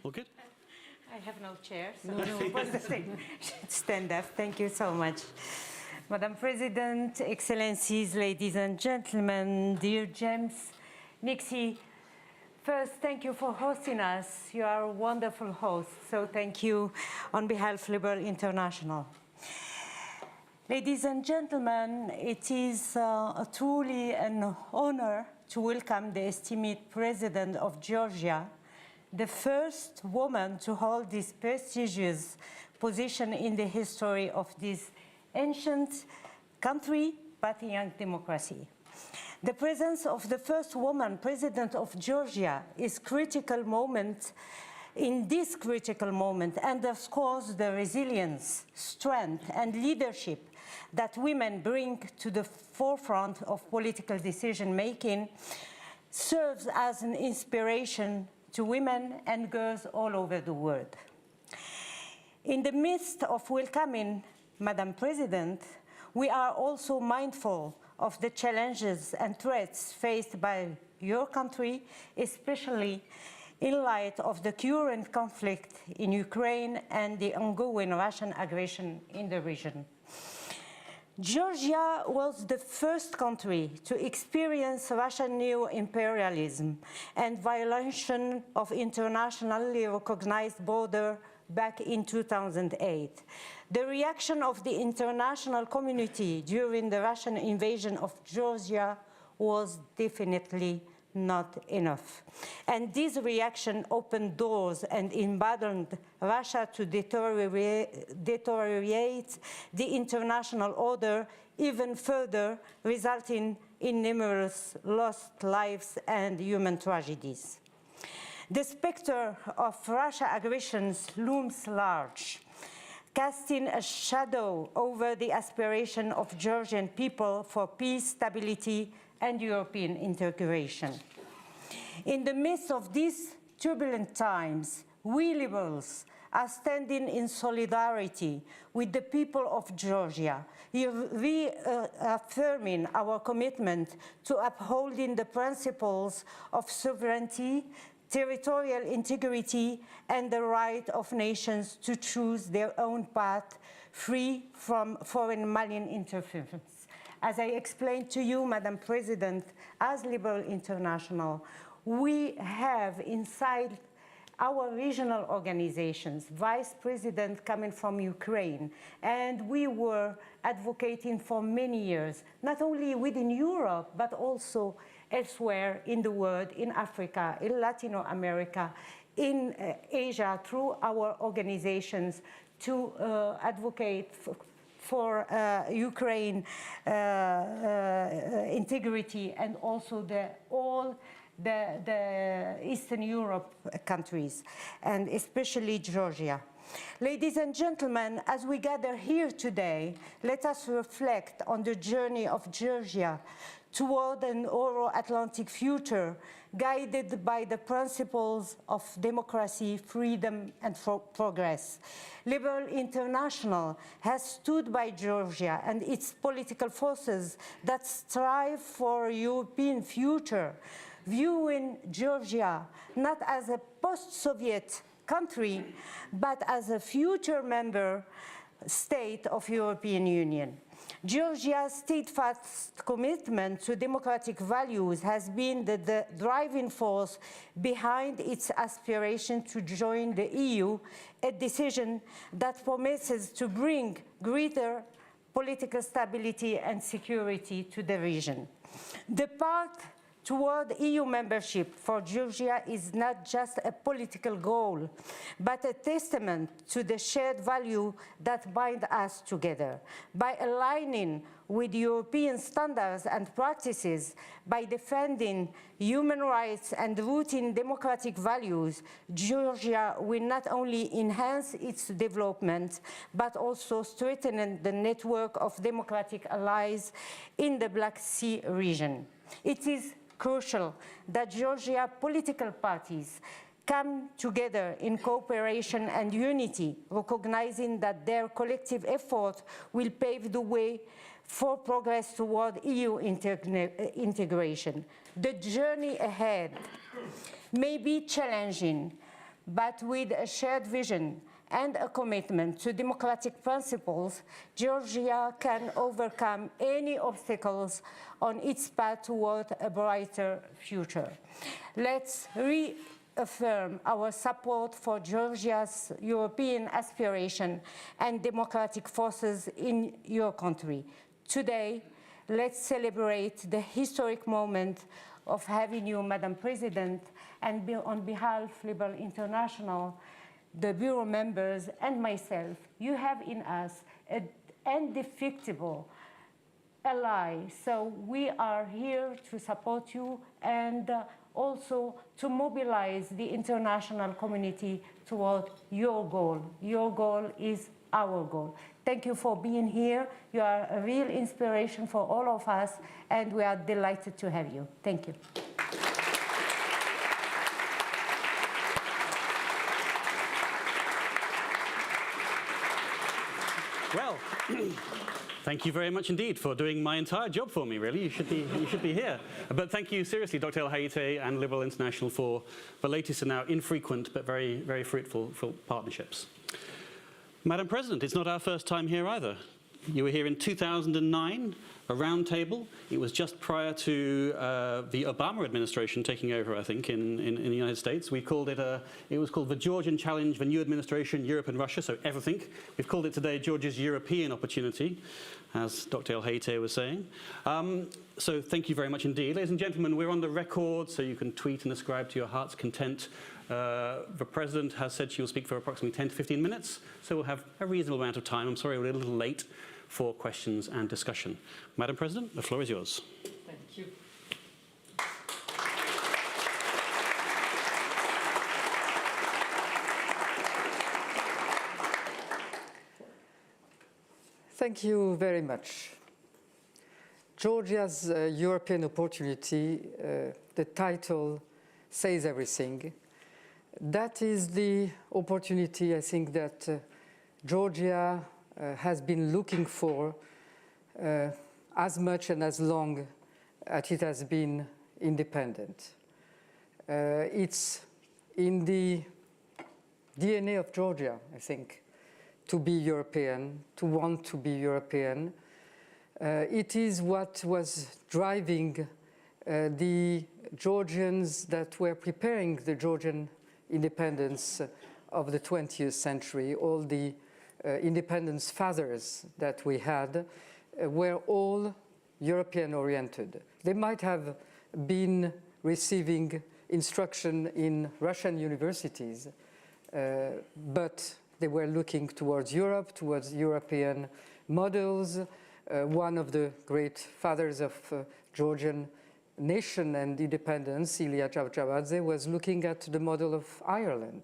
Okay. I have no chair, so stand up. Thank you so much. Madam President, Excellencies, ladies and gentlemen, dear James, Nixie, first, thank you for hosting us. You are a wonderful host, so thank you on behalf of Liberal International. Ladies and gentlemen, it is truly an honor to welcome the esteemed President of Georgia, the first woman to hold this prestigious position in the history of this ancient country, but young democracy. The presence of the first woman president of Georgia is critical moment. In this critical moment underscores the resilience, strength, and leadership that women bring to the forefront of political decision-making, serves as an inspiration to women and girls all over the world. In the midst of welcoming Madam President, we are also mindful of the challenges and threats faced by your country, especially in light of the current conflict in Ukraine and the ongoing Russian aggression in the region. Georgia was the first country to experience Russian neo-imperialism and violation of internationally recognized border back in 2008. The reaction of the international community during the Russian invasion of Georgia was definitely not enough. And this reaction opened doors and emboldened Russia to deteriorate the international order even further, resulting in numerous lost lives and human tragedies. The specter of Russian aggressions looms large, casting a shadow over the aspiration of Georgian people for peace, stability, and European integration. In the midst of these turbulent times, we liberals are standing in solidarity with the people of Georgia, reaffirming our commitment to upholding the principles of sovereignty, territorial integrity, and the right of nations to choose their own path, free from foreign malign interference. As I explained to you, Madam President, as Liberal International, we have inside our regional organizations, Vice President coming from Ukraine, and we were advocating for many years, not only within Europe, but also elsewhere in the world, in Africa, in Latin America, in Asia, through our organizations to advocate for Ukraine integrity and also all the Eastern Europe countries, and especially Georgia. Ladies and gentlemen, as we gather here today, let us reflect on the journey of Georgia toward an Euro-Atlantic future guided by the principles of democracy, freedom, and progress. Liberal International has stood by Georgia and its political forces that strive for a European future, viewing Georgia not as a post-Soviet country, but as a future member state of European Union. Georgia's steadfast commitment to democratic values has been the driving force behind its aspiration to join the EU, a decision that promises to bring greater political stability and security to the region. The path toward EU membership for Georgia is not just a political goal, but a testament to the shared value that bind us together. By aligning with European standards and practices, by defending human rights and rooting democratic values, Georgia will not only enhance its development, but also strengthen the network of democratic allies in the Black Sea region. It is crucial that Georgia political parties come together in cooperation and unity, recognizing that their collective effort will pave the way for progress toward EU integration. The journey ahead may be challenging, but with a shared vision and a commitment to democratic principles, Georgia can overcome any obstacles on its path toward a brighter future. Let's reaffirm our support for Georgia's European aspiration and democratic forces in your country. Today, let's celebrate the historic moment of having you, Madam President, and on behalf of Liberal International, the Bureau members and myself, you have in us an indefectible ally. So we are here to support you and also to mobilize the international community toward your goal. Your goal is our goal. Thank you for being here. You are a real inspiration for all of us, and we are delighted to have you. Thank you. Well, thank you very much indeed for doing my entire job for me, really. You should be here. But thank you seriously, Dr. El Hayate and Liberal International, for the latest and now infrequent but very, very fruitful partnerships. Madam President, it's not our first time here either. You were here in 2009, a round table. It was just prior to the Obama administration taking over, I think, in the United States. We called it, it was called the Georgian Challenge, the new administration, Europe and Russia, so everything. We've called it today Georgia's European opportunity, as Dr. El Hayate was saying. So thank you very much indeed. Ladies and gentlemen, we're on the record, so you can tweet and ascribe to your heart's content. The President has said she will speak for approximately 10 to 15 minutes, so we'll have a reasonable amount of time. I'm sorry we're a little late for questions and discussion. Madam President, the floor is yours. Thank you. Thank you very much. Georgia's European opportunity, the title says everything. That is the opportunity, I think, that Georgia has been looking for as much and as long as it has been independent. It's in the DNA of Georgia, I think, to be European, to want to be European. It is what was driving the Georgians that were preparing the Georgian independence of the 20th century. All the independence fathers that we had were all European-oriented. They might have been receiving instruction in Russian universities, but they were looking towards Europe, towards European models. One of the great fathers of Georgian nation and independence, Ilya Chavchavadze, was looking at the model of Ireland.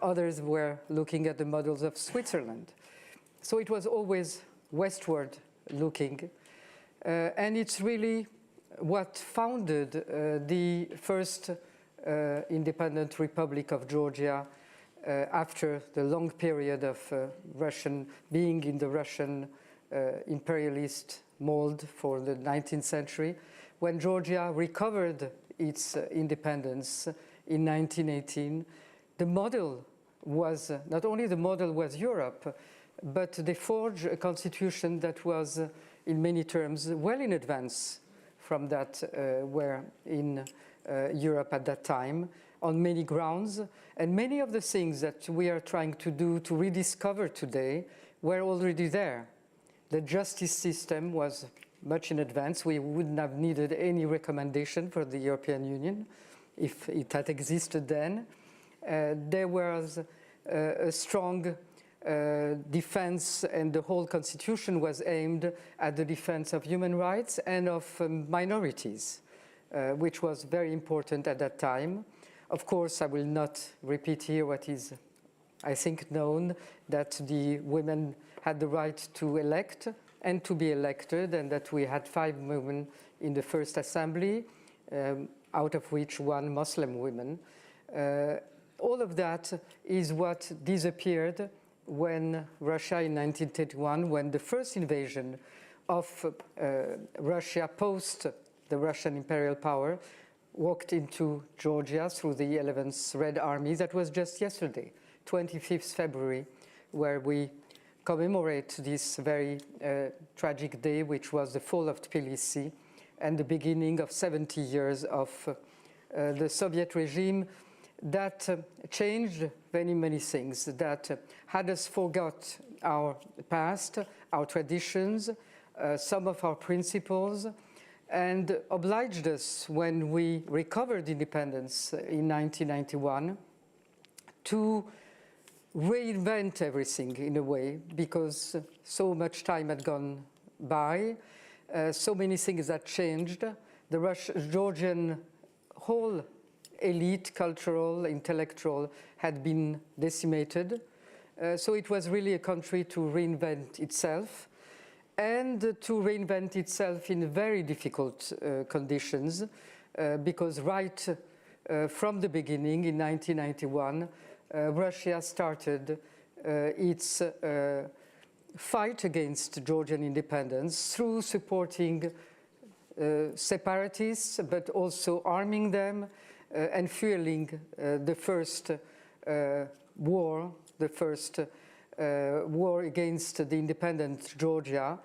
Others were looking at the models of Switzerland. So it was always westward looking. And it's really what founded the first independent Republic of Georgia after the long period of being in the Russian imperialist mold for the 19th century, when Georgia recovered its independence in 1918. The model was, not only the model was Europe, but they forged a constitution that was, in many terms, well in advance from that were in Europe at that time, on many grounds. And many of the things that we are trying to do to rediscover today were already there. The justice system was much in advance. We wouldn't have needed any recommendation for the European Union if it had existed then. There was a strong defense, and the whole constitution was aimed at the defense of human rights and of minorities, which was very important at that time. Of course, I will not repeat here what is, I think, known, that the women had the right to elect and to be elected, and that we had 5 women in the first assembly, out of which 1 Muslim woman. All of that is what disappeared when Russia in 1931, when the first invasion of Russia post the Russian imperial power walked into Georgia through the 11th Red Army. That was just yesterday, 25th February, where we commemorate this very tragic day, which was the fall of Tbilisi and the beginning of 70 years of the Soviet regime that changed many, many things, that had us forgot our past, our traditions, some of our principles, and obliged us, when we recovered independence in 1991, to reinvent everything in a way, because so much time had gone by, so many things had changed. The Georgian whole elite, cultural, intellectual, had been decimated. So it was really a country to reinvent itself, and to reinvent itself in very difficult conditions, because right from the beginning in 1991, Russia started its fight against Georgian independence through supporting separatists, but also arming them and fueling the first war against the independent Georgia,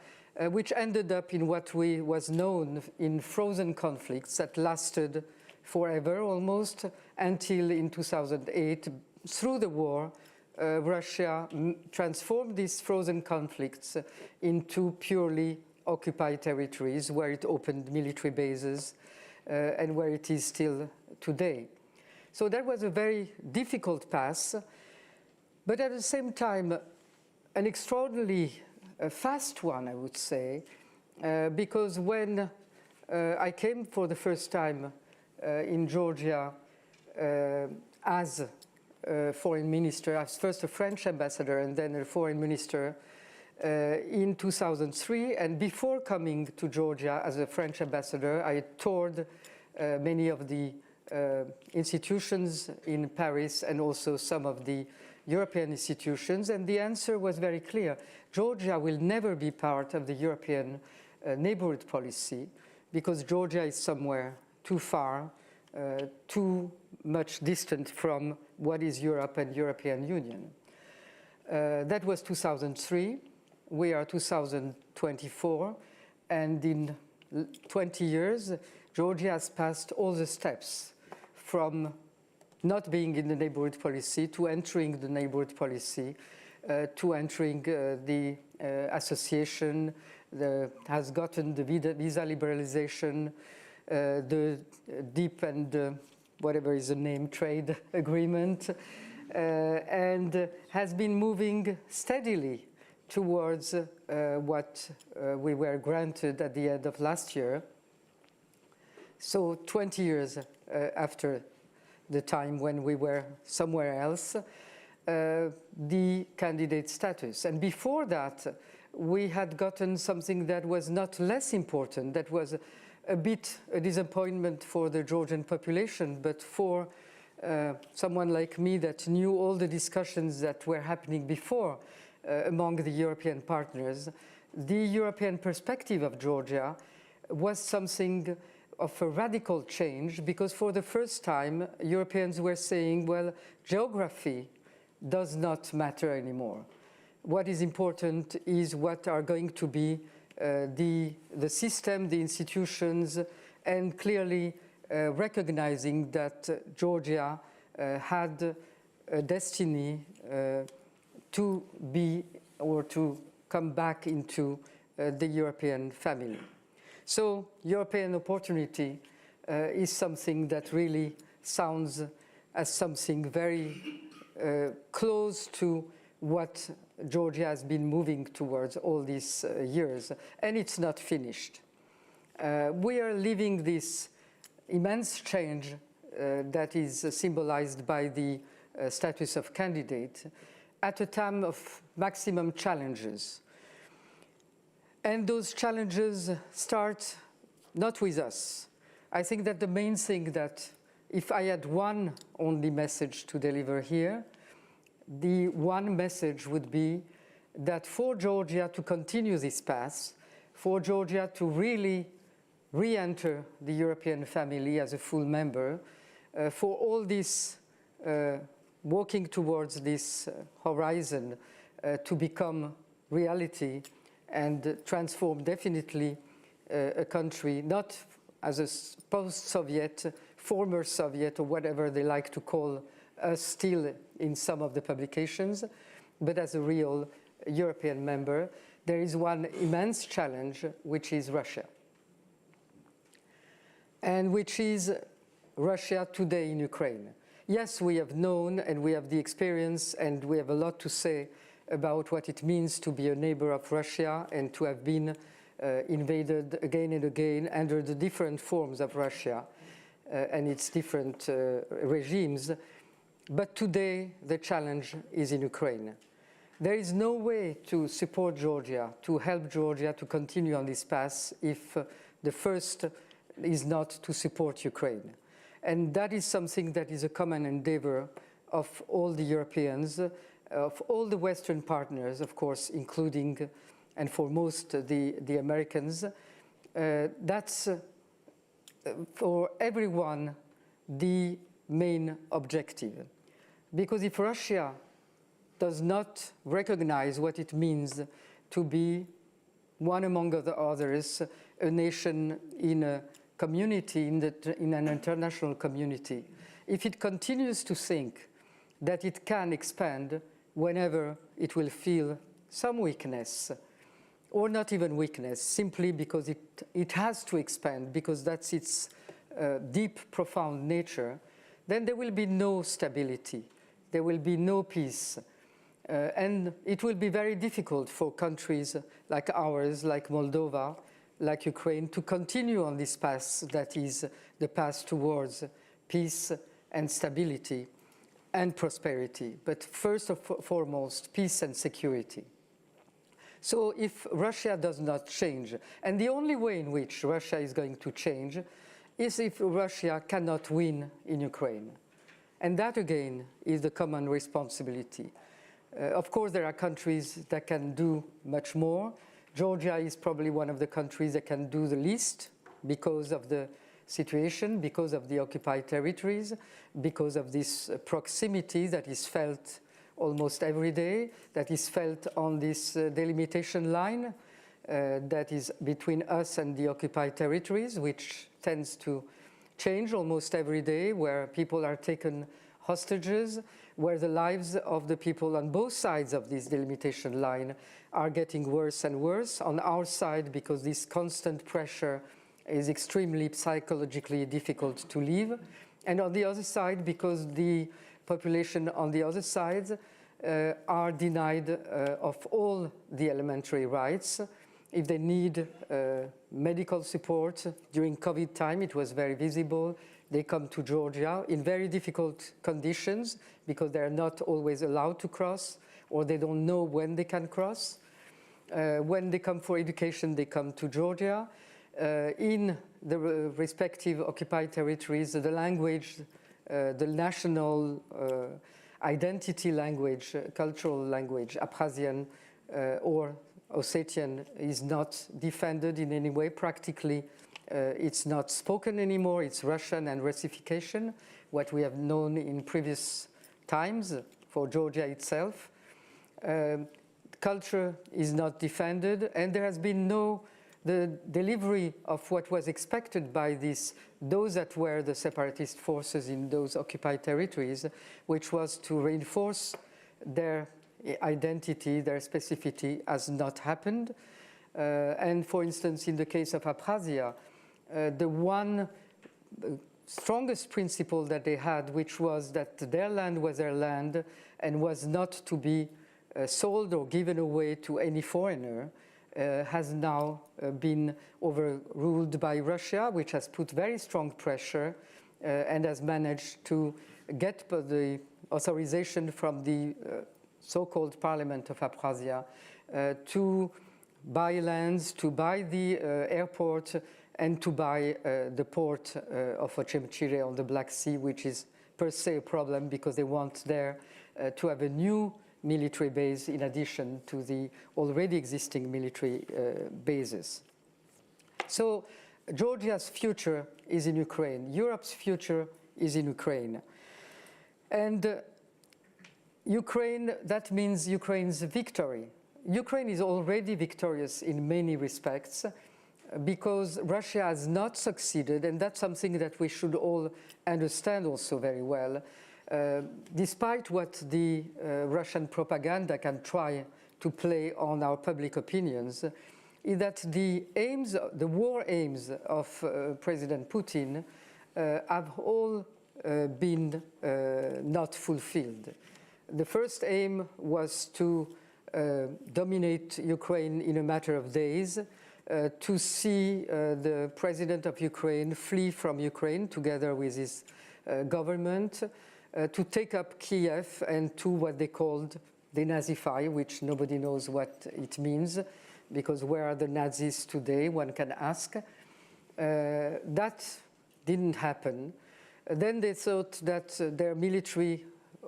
which ended up in what was known in frozen conflicts that lasted forever almost, until in 2008, through the war, Russia transformed these frozen conflicts into purely occupied territories, where it opened military bases and where it is still today. So that was a very difficult path, but at the same time, an extraordinarily fast one, I would say, because when I came for the first time in Georgia as a foreign minister, as first a French ambassador and then a foreign minister in 2003, and before coming to Georgia as a French ambassador, I toured many of the institutions in Paris and also some of the European institutions, and the answer was very clear. Georgia will never be part of the European neighborhood policy, because Georgia is somewhere too far, too much distant from what is Europe and European Union. That was 2003. We are 2024, and in 20 years, Georgia has passed all the steps from not being in the neighborhood policy to entering the neighborhood policy, to entering the association, has gotten the visa liberalization, the deep and whatever is the name, trade agreement, and has been moving steadily towards what we were granted at the end of last year. So 20 years after the time when we were somewhere else, the candidate status. And before that, we had gotten something that was not less important, that was a bit a disappointment for the Georgian population, but for someone like me that knew all the discussions that were happening before among the European partners, the European perspective of Georgia was something of a radical change, because for the first time, Europeans were saying, well, geography does not matter anymore. What is important is what are going to be the system, the institutions, and clearly recognizing that Georgia had a destiny to be or to come back into the European family. So European opportunity is something that really sounds as something very close to what Georgia has been moving towards all these years, and it's not finished. We are living this immense change that is symbolized by the status of candidate at a time of maximum challenges. And those challenges start not with us. I think that the main thing that, if I had one only message to deliver here, the one message would be that for Georgia to continue this path, for Georgia to really re-enter the European family as a full member, for all this walking towards this horizon to become reality and transform definitely a country, not as a post-Soviet, former Soviet, or whatever they like to call us still in some of the publications, but as a real European member. There is one immense challenge, which is Russia, and which is Russia today in Ukraine. Yes, we have known and we have the experience and we have a lot to say about what it means to be a neighbor of Russia and to have been invaded again and again under the different forms of Russia and its different regimes. But today the challenge is in Ukraine. There is no way to support Georgia, to help Georgia to continue on this path if the first is not to support Ukraine. And that is something that is a common endeavor of all the Europeans, of all the Western partners, of course, including and foremost the Americans. That's for everyone the main objective. Because if Russia does not recognize what it means to be one among the others, a nation in a community, in an international community, if it continues to think that it can expand whenever it will feel some weakness, or not even weakness, simply because it has to expand, because that's its deep, profound nature, then there will be no stability, there will be no peace. And it will be very difficult for countries like ours, like Moldova, like Ukraine, to continue on this path that is the path towards peace and stability and prosperity, but first and foremost, peace and security. So if Russia does not change, and the only way in which Russia is going to change is if Russia cannot win in Ukraine. And that, again, is the common responsibility. Of course, there are countries that can do much more. Georgia is probably one of the countries that can do the least because of the situation, because of the occupied territories, because of this proximity that is felt almost every day, that is felt on this delimitation line that is between us and the occupied territories, which tends to change almost every day, where people are taken hostages, where the lives of the people on both sides of this delimitation line are getting worse and worse. On our side, because this constant pressure is extremely psychologically difficult to live. And on the other side, because the population on the other side are denied of all the elementary rights. If they need medical support during COVID time, it was very visible. They come to Georgia in very difficult conditions because they are not always allowed to cross, or they don't know when they can cross. When they come for education, they come to Georgia. In the respective occupied territories, the language, the national identity language, cultural language, Abkhazian or Ossetian, is not defended in any way. Practically, it's not spoken anymore. It's Russian and Russification, what we have known in previous times for Georgia itself. Culture is not defended, and there has been no the delivery of what was expected by those that were the separatist forces in those occupied territories, which was to reinforce their identity, their specificity, has not happened. And for instance, in the case of Abkhazia, the one strongest principle that they had, which was that their land was their land and was not to be sold or given away to any foreigner, has now been overruled by Russia, which has put very strong pressure and has managed to get the authorization from the so-called Parliament of Abkhazia to buy lands, to buy the airport, and to buy the port of Ochemchire on the Black Sea, which is per se a problem because they want there to have a new military base in addition to the already existing military bases. So Georgia's future is in Ukraine. Europe's future is in Ukraine. And Ukraine, that means Ukraine's victory. Ukraine is already victorious in many respects because Russia has not succeeded, and that's something that we should all understand also very well. Despite what the Russian propaganda can try to play on our public opinions, is that the aims, the war aims of President Putin have all been not fulfilled. The first aim was to dominate Ukraine in a matter of days, to see the president of Ukraine flee from Ukraine together with his government, to take up Kiev and to what they called denazify, which nobody knows what it means, because where are the Nazis today, one can ask. That didn't happen. Then they thought that their military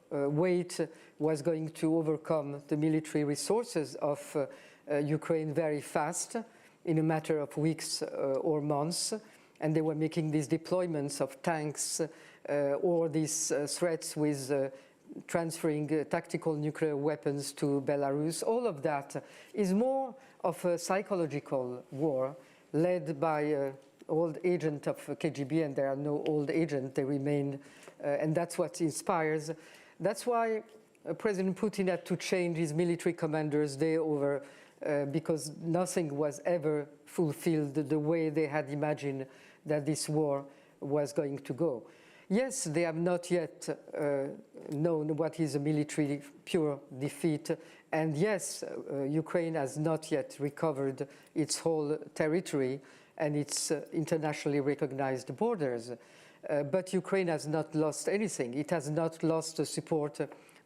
weight was going to overcome the military resources of Ukraine very fast, in a matter of weeks or months, and they were making these deployments of tanks or these threats with transferring tactical nuclear weapons to Belarus. All of that is more of a psychological war led by an old agent of KGB, and there are no old agents, they remain, and that's what inspires. That's why President Putin had to change his military commanders day over, because nothing was ever fulfilled the way they had imagined that this war was going to go. Yes, they have not yet known what is a military pure defeat, and yes, Ukraine has not yet recovered its whole territory and its internationally recognized borders. But Ukraine has not lost anything. It has not lost the support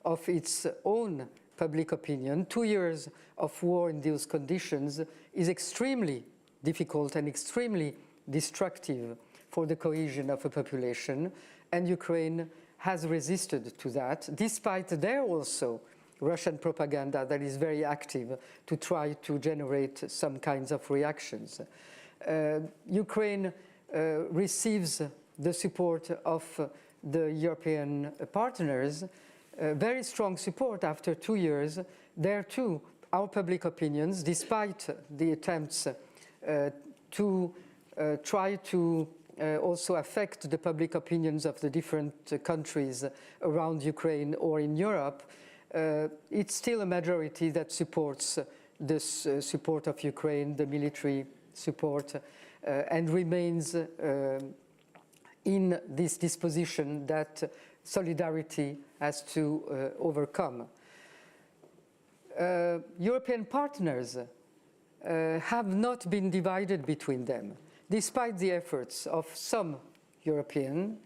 of its own public opinion. 2 years of war in those conditions is extremely difficult and extremely destructive for the cohesion of a population, and Ukraine has resisted to that, despite there also Russian propaganda that is very active to try to generate some kinds of reactions. Ukraine receives the support of the European partners, very strong support after 2 years. There too, our public opinions, despite the attempts to try to also affect the public opinions of the different countries around Ukraine or in Europe, it's still a majority that supports this support of Ukraine, the military support, and remains in this disposition that solidarity has to overcome. European partners have not been divided between them, despite the efforts of some European,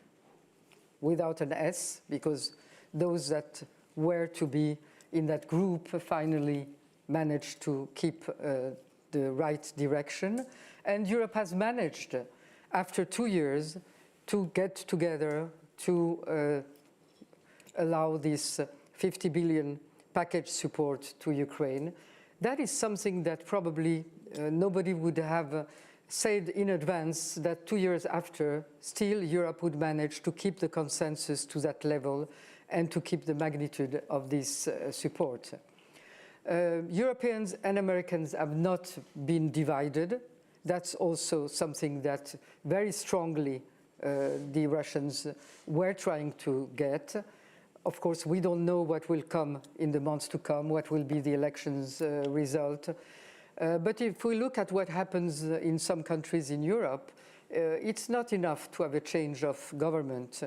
without an S, because those that were to be in that group finally managed to keep the right direction. And Europe has managed, after 2 years, to get together to allow this 50 billion package support to Ukraine. That is something that probably nobody would have said in advance, that 2 years after, still Europe would manage to keep the consensus to that level and to keep the magnitude of this support. Europeans and Americans have not been divided. That's also something that very strongly the Russians were trying to get. Of course, we don't know what will come in the months to come, what will be the elections result. But if we look at what happens in some countries in Europe, it's not enough to have a change of government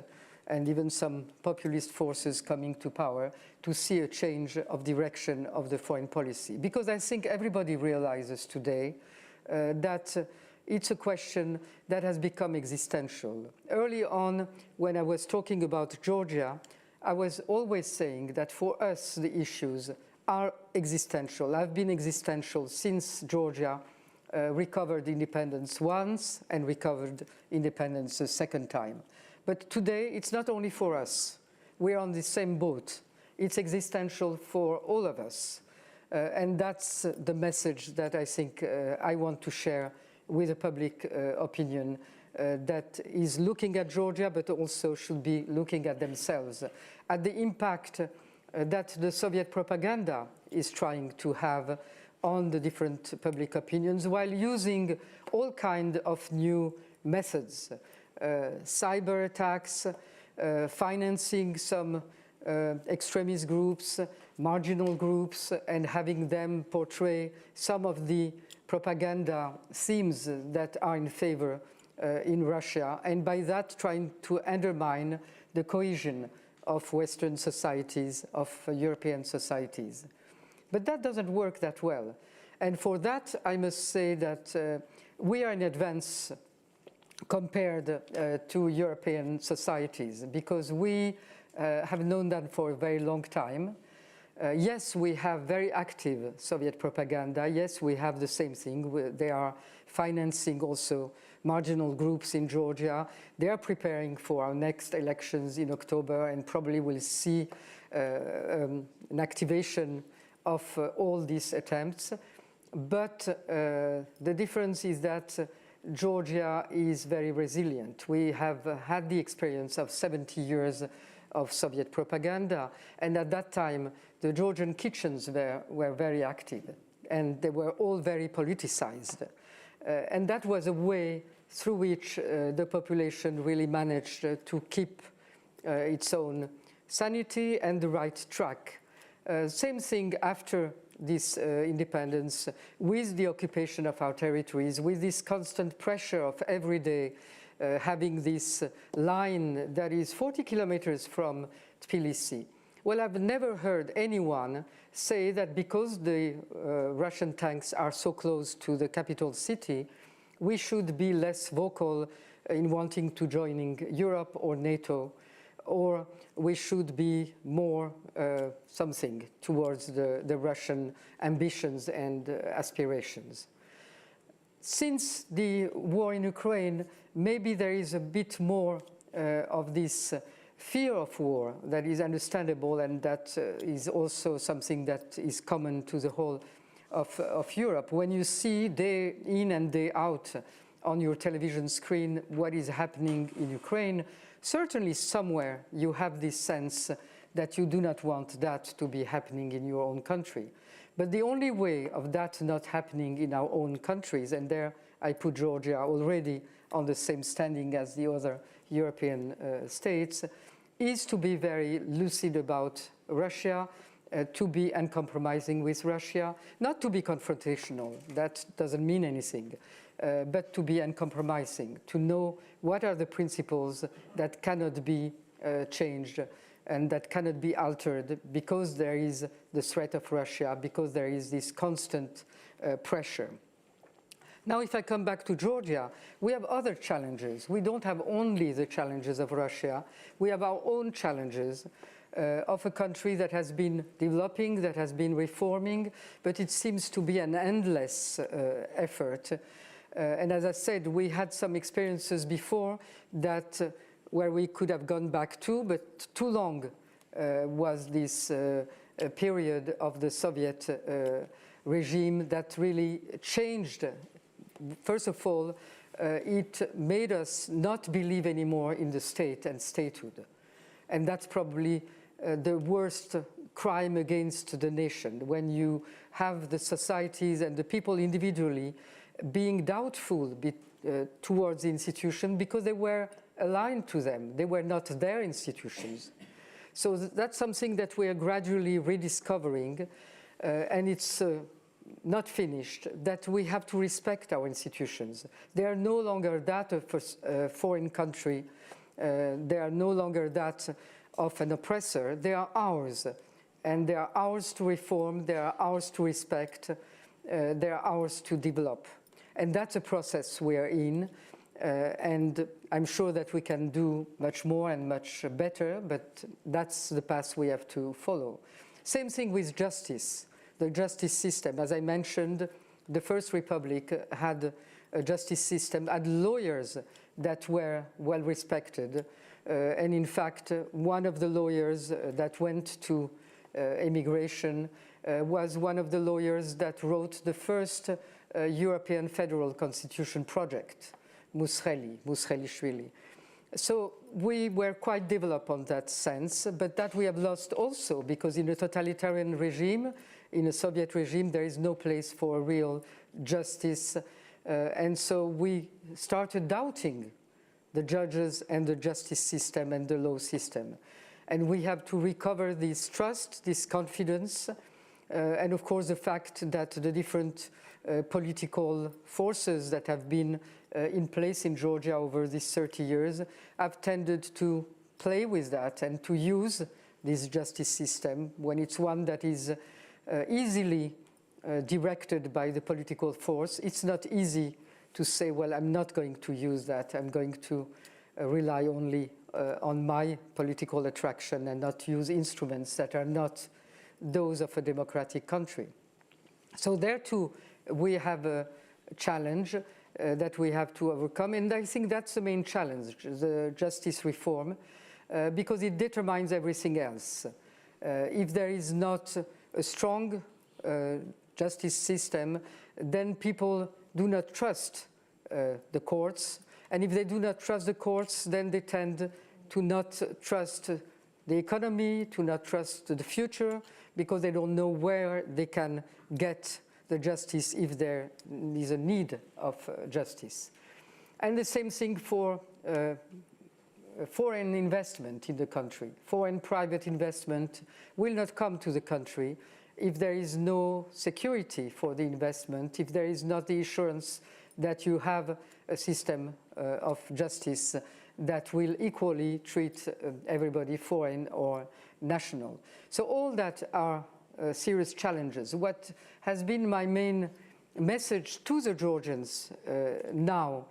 and even some populist forces coming to power to see a change of direction of the foreign policy. Because I think everybody realizes today that it's a question that has become existential. Early on, when I was talking about Georgia, I was always saying that for us the issues are existential. I've been existential since Georgia recovered independence once and recovered independence a second time. But today it's not only for us. We're on the same boat. It's existential for all of us. And that's the message that I think I want to share with a public opinion that is looking at Georgia, but also should be looking at themselves, at the impact that the Soviet propaganda is trying to have on the different public opinions, while using all kinds of new methods, cyber attacks, financing some extremist groups, marginal groups, and having them portray some of the propaganda themes that are in favor in Russia, and by that trying to undermine the cohesion of Western societies, of European societies. But that doesn't work that well. And for that, I must say that we are in advance compared to European societies, because we have known that for a very long time. Yes, we have very active Soviet propaganda. Yes, we have the same thing. They are financing also marginal groups in Georgia. They are preparing for our next elections in October, and probably will see an activation of all these attempts. But the difference is that Georgia is very resilient. We have had the experience of 70 years of Soviet propaganda, and at that time the Georgian kitchens were very active, and they were all very politicized. And that was a way through which the population really managed to keep its own sanity and the right track. Same thing after this independence, with the occupation of our territories, with this constant pressure of every day having this line that is 40 kilometers from Tbilisi. Well, I've never heard anyone say that because the Russian tanks are so close to the capital city, we should be less vocal in wanting to join Europe or NATO, or we should be more something towards the Russian ambitions and aspirations. Since the war in Ukraine, maybe there is a bit more of this fear of war that is understandable, and that is also something that is common to the whole of Europe. When you see day in and day out on your television screen what is happening in Ukraine, certainly somewhere you have this sense that you do not want that to be happening in your own country. But the only way of that not happening in our own countries, and there I put Georgia already on the same standing as the other European states, is to be very lucid about Russia, to be uncompromising with Russia, not to be confrontational, that doesn't mean anything, but to be uncompromising, to know what are the principles that cannot be changed and that cannot be altered because there is the threat of Russia, because there is this constant pressure. Now, if I come back to Georgia, we have other challenges. We don't have only the challenges of Russia. We have our own challenges of a country that has been developing, that has been reforming, but it seems to be an endless effort. And as I said, we had some experiences before that where we could have gone back to, but too long was this period of the Soviet regime that really changed. First of all, it made us not believe anymore in the state and statehood. And that's probably the worst crime against the nation, when you have the societies and the people individually being doubtful towards the institution because they were aligned to them. They were not their institutions. So that's something that we are gradually rediscovering, and it's not finished, that we have to respect our institutions. They are no longer that of a foreign country. They are no longer that of an oppressor. They are ours, and they are ours to reform, they are ours to respect, they are ours to develop. And that's a process we are in, and I'm sure that we can do much more and much better, but that's the path we have to follow. Same thing with justice, the justice system. As I mentioned, the First Republic had a justice system, had lawyers that were well respected, and in fact, one of the lawyers that went to immigration was one of the lawyers that wrote the first European Federal Constitution project, Musrelishvili. So we were quite developed on that sense, but that we have lost also because in a totalitarian regime, in a Soviet regime, there is no place for real justice. And so we started doubting the judges and the justice system and the law system. And we have to recover this trust, this confidence, and of course the fact that the different political forces that have been in place in Georgia over these 30 years have tended to play with that and to use this justice system when it's one that is easily directed by the political force. It's not easy to say, well, I'm not going to use that. I'm going to rely only on my political attraction and not use instruments that are not those of a democratic country. So there too, we have a challenge that we have to overcome, and I think that's the main challenge, the justice reform, because it determines everything else. If there is not a strong justice system, then people do not trust the courts, and if they do not trust the courts, then they tend to not trust the economy, to not trust the future, because they don't know where they can get the justice if there is a need of justice. And the same thing for foreign investment in the country. Foreign private investment will not come to the country if there is no security for the investment, if there is not the assurance that you have a system of justice that will equally treat everybody, foreign or national. So all that are serious challenges. What has been my main message to the Georgians now,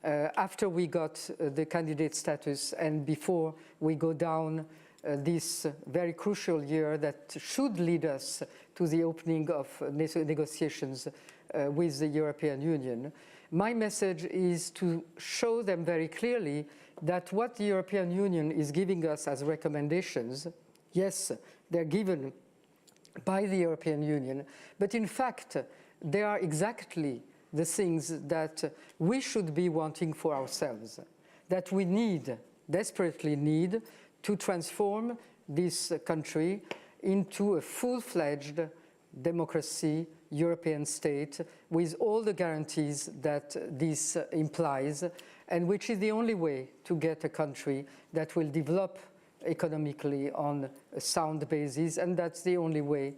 after we got the candidate status and before we go down this very crucial year that should lead us to the opening of negotiations with the European Union, my message is to show them very clearly that what the European Union is giving us as recommendations, yes, they're given by the European Union, but in fact, they are exactly the things that we should be wanting for ourselves, that we need, desperately need, to transform this country into a full-fledged democracy, European state, with all the guarantees that this implies, and which is the only way to get a country that will develop economically on a sound basis, and that's the only way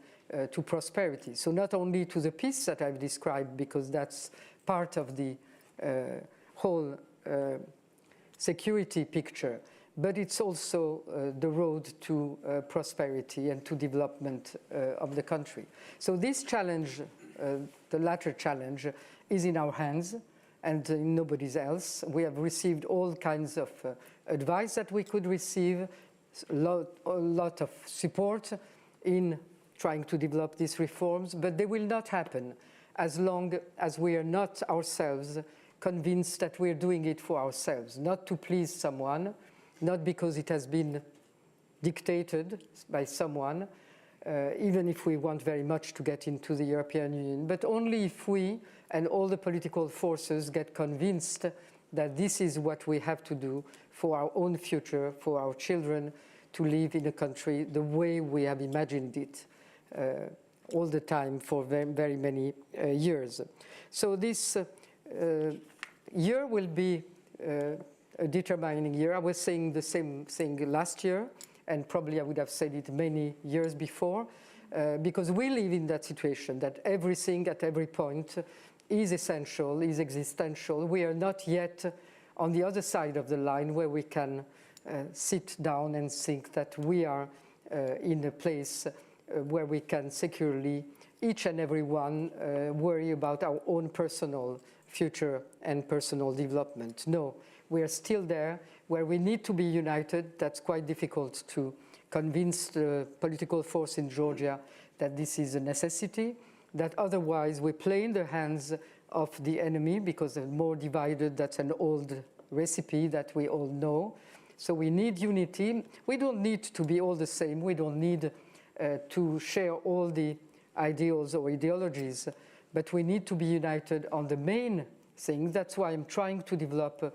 to prosperity. So not only to the peace that I've described, because that's part of the whole security picture, but it's also the road to prosperity and to development of the country. So this challenge, the latter challenge, is in our hands and in nobody's else. We have received all kinds of advice that we could receive, a lot of support in trying to develop these reforms, but they will not happen as long as we are not ourselves convinced that we're doing it for ourselves, not to please someone, not because it has been dictated by someone, even if we want very much to get into the European Union, but only if we and all the political forces get convinced that this is what we have to do for our own future, for our children to live in a country the way we have imagined it all the time for very, very many years. So this year will be a determining year. I was saying the same thing last year, and probably I would have said it many years before, because we live in that situation that everything at every point is essential, is existential. We are not yet on the other side of the line where we can sit down and think that we are in a place where we can securely, each and every one, worry about our own personal future and personal development. No, we are still there where we need to be united. That's quite difficult to convince the political force in Georgia that this is a necessity, that otherwise we play in the hands of the enemy because the more divided, that's an old recipe that we all know. So we need unity. We don't need to be all the same. We don't need to share all the ideals or ideologies but we need to be united on the main thing. That's why I'm trying to develop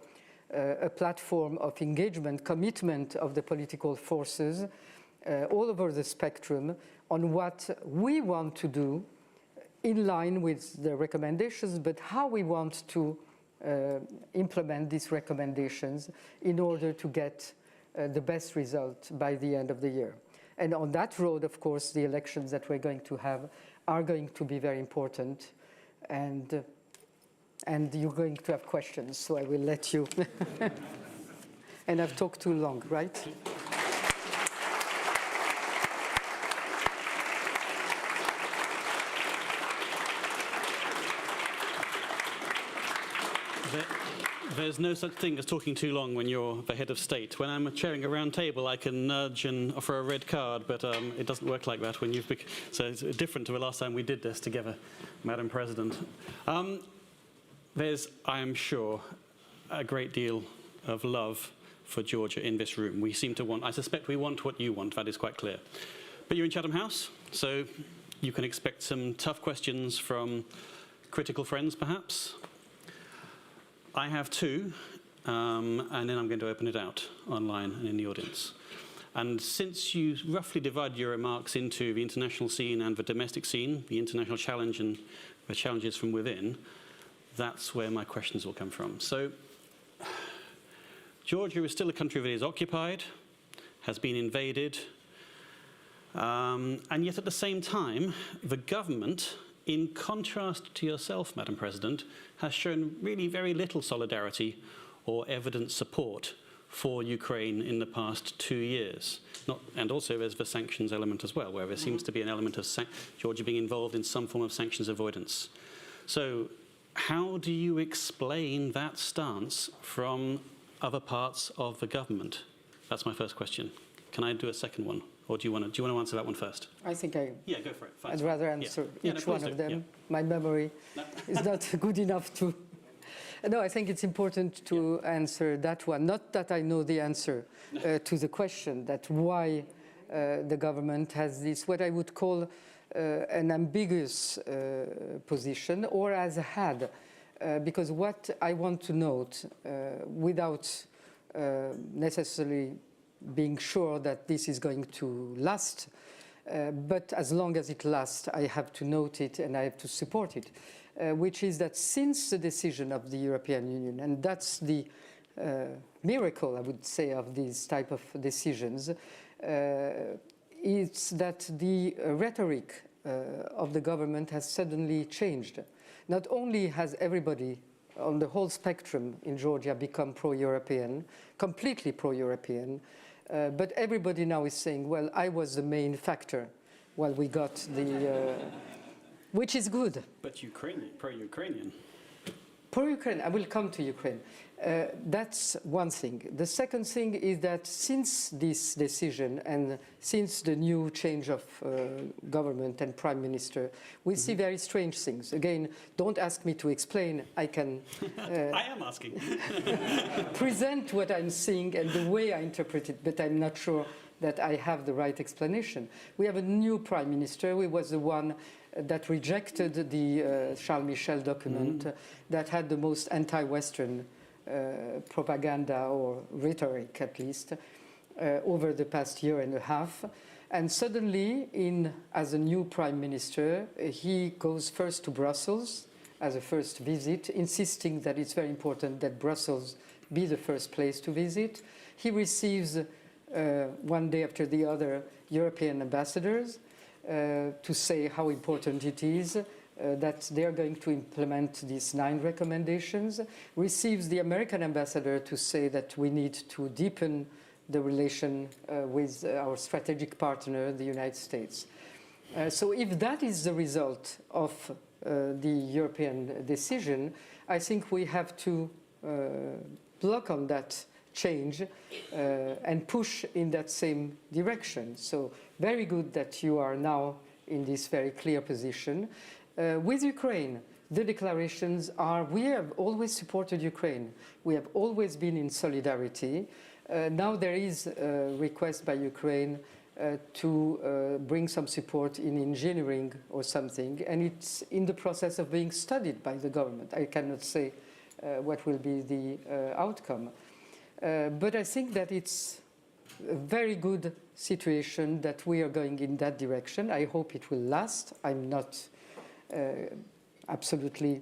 a platform of engagement, commitment of the political forces all over the spectrum on what we want to do in line with the recommendations, but how we want to implement these recommendations in order to get the best result by the end of the year. And on that road, of course, the elections that we're going to have are going to be very important, and you're going to have questions, so I will let you. And I've talked too long, right? There's no such thing as talking too long when you're the head of state. When I'm chairing a round table, I can nudge and offer a red card, but it doesn't work like that when you've... So it's different to the last time we did this together, Madam President. There's, I am sure, a great deal of love for Georgia in this room. We seem to want, I suspect we want what you want, that is quite clear. But you're in Chatham House, so you can expect some tough questions from critical friends, perhaps. I have two, and then I'm going to open it out online and in the audience. And since you roughly divide your remarks into the international scene and the domestic scene, the international challenge and the challenges from within, that's where my questions will come from. So, Georgia is still a country that is occupied, has been invaded, and yet at the same time, the government, in contrast to yourself, Madam President, has shown really very little solidarity or evident support for Ukraine in the past 2 years. And also there's the sanctions element as well, where there seems to be an element of Georgia being involved in some form of sanctions avoidance. So how do you explain that stance from other parts of the government? That's my first question. Can I do a second one? Or do you want to answer that one first? I think Yeah, go for it. Fine. I'd rather answer each one of them. Yeah. My memory is not good enough to... No, I think it's important to answer that one. Not that I know the answer to the question that why the government has this, what I would call an ambiguous position, or has had. Because what I want to note, without necessarily being sure that this is going to last, but as long as it lasts, I have to note it and I have to support it, which is that since the decision of the European Union, and that's the miracle, I would say, of these type of decisions, it's that the rhetoric of the government has suddenly changed. Not only has everybody on the whole spectrum in Georgia become pro-European, completely pro-European, but everybody now is saying, well, I was the main factor while we got the... which is good. But pro-Ukrainian. Pro-Ukraine, I will come to Ukraine. That's one thing. The second thing is that since this decision and since the new change of government and prime minister, we see very strange things. Again, don't ask me to explain. I can I am asking. present what I'm seeing and the way I interpret it, but I'm not sure that I have the right explanation. We have a new prime minister. He was the one that rejected the Charles Michel document that had the most anti-Western propaganda or rhetoric, at least, over the past year and a half. And suddenly, as a new prime minister, he goes first to Brussels as a first visit, insisting that it's very important that Brussels be the first place to visit. He receives, one day after the other, European ambassadors to say how important it is that they are going to implement these 9 recommendations, receives the American ambassador to say that we need to deepen the relation with our strategic partner, the United States. So if that is the result of the European decision, I think we have to block on that change and push in that same direction. So very good that you are now in this very clear position. With Ukraine, the declarations are, we have always supported Ukraine. We have always been in solidarity. Now there is a request by Ukraine to bring some support in engineering or something, and it's in the process of being studied by the government. I cannot say what will be the outcome. But I think that it's a very good situation that we are going in that direction. I hope it will last. I'm not absolutely...